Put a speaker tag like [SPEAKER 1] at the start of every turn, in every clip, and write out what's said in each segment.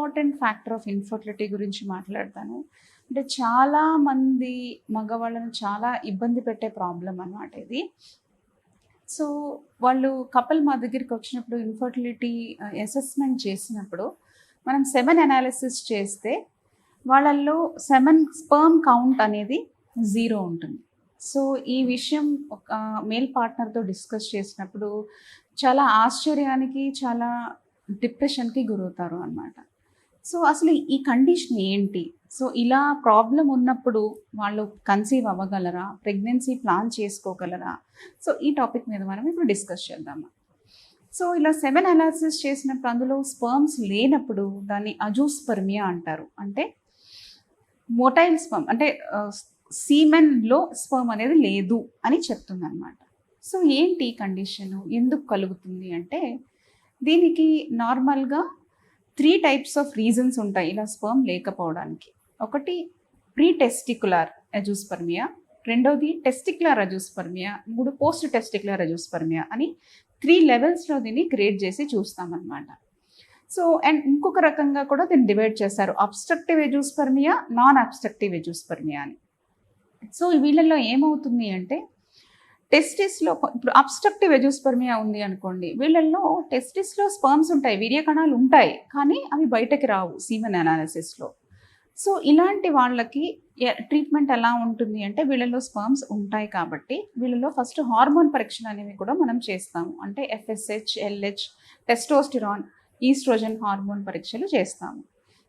[SPEAKER 1] Important factor of infertility గురించి మాట్లాడతాను. అంటే చాలామంది మగవాళ్ళని చాలా ఇబ్బంది పెట్టే ప్రాబ్లమ్ అనమాట ఇది. సో, వాళ్ళు కపుల్ మా దగ్గరికొచ్చినప్పుడు ఇన్ఫర్టిలిటీ అసెస్మెంట్ చేసినప్పుడు మనం సెమెన్ అనాలిసిస్ చేస్తే వాళ్ళల్లో సెమెన్ స్పెర్మ్ కౌంట్ అనేది 0 ఉంటుంది. సో, ఈ విషయం ఒక మేల్ పార్ట్నర్‌తో డిస్కస్ చేసినప్పుడు చాలా ఆశ్చర్యానికి, చాలా డిప్రెషన్‌కి గురవుతారు అనమాట. సో, అసలు ఈ కండిషన్ ఏంటి? సో, ఇలా ప్రాబ్లమ్ ఉన్నప్పుడు వాళ్ళు కన్సీవ్ అవ్వగలరా? ప్రెగ్నెన్సీ ప్లాన్ చేసుకోగలరా? సో, ఈ టాపిక్ మీద మనం ఇప్పుడు డిస్కస్ చేద్దాము. సో, ఇలా సెమెన్ అనాలిసిస్ చేసినప్పుడు అందులో స్పెర్మ్స్ లేనప్పుడు దాన్ని అజూస్పర్మియా అంటారు. అంటే మోటైల్ స్పెర్మ్ అంటే సీమెన్‌లో స్పెర్మ్ అనేది లేదు అని చెప్తుందనమాట. సో, ఏంటి ఈ కండిషను? ఎందుకు కలుగుతుంది అంటే, దీనికి నార్మల్‌గా 3 టైప్స్ ఆఫ్ రీజన్స్ ఉంటాయి ఇలా స్పెర్మ్ లేకపోవడానికి. ఒకటి ప్రీ టెస్టిక్యులర్ అజూస్పర్మియా, రెండోది testicular azoospermia, post testicular azoospermia అని 3 లెవెల్స్‌లో దీన్ని గ్రేడ్ చేసి చూస్తామన్నమాట. సో, అండ్ ఇంకొక రకంగా కూడా దీన్ని డివైడ్ చేశారు. Obstructive azoospermia, non obstructive azoospermia అని. సో, వీళ్ళల్లో ఏమవుతుంది అంటే టెస్టిస్‌లో ఇప్పుడు అబ్స్ట్రక్టివ్ అజూస్పర్మియా ఉంది అనుకోండి. వీళ్ళల్లో టెస్టిస్‌లో స్పెర్మ్స్ ఉంటాయి, వీర్య కణాలు ఉంటాయి. కానీ అవి బయటకి రావు సీమెన్ అనాలిసిస్‌లో. సో, ఇలాంటి వాళ్ళకి ట్రీట్మెంట్ ఎలా ఉంటుంది అంటే వీళ్ళలో స్పెర్మ్స్ ఉంటాయి కాబట్టి వీళ్ళలో ఫస్ట్ హార్మోన్ పరీక్షలు అనేవి కూడా మనం చేస్తాము. అంటే FSH, LH, testosterone, estrogen hormone పరీక్షలు చేస్తాము.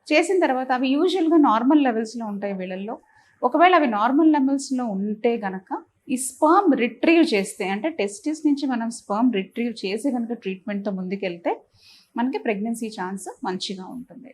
[SPEAKER 1] చేసిన తర్వాత అవి యూజువల్‌గా నార్మల్ లెవెల్స్‌లో ఉంటాయి వీళ్ళల్లో. ఒకవేళ అవి నార్మల్ లెవెల్స్‌లో ఉంటే గనక ఈ స్పెర్మ్ రిట్రీవ్ చేస్తే అంటే టెస్టిస్ నుంచి మనం స్పెర్మ్ రిట్రీవ్ చేసి కనుక ట్రీట్మెంట్‌తో ముందుకెళ్తే మనకి ప్రెగ్నెన్సీ ఛాన్స్ మంచిగా ఉంటుంది.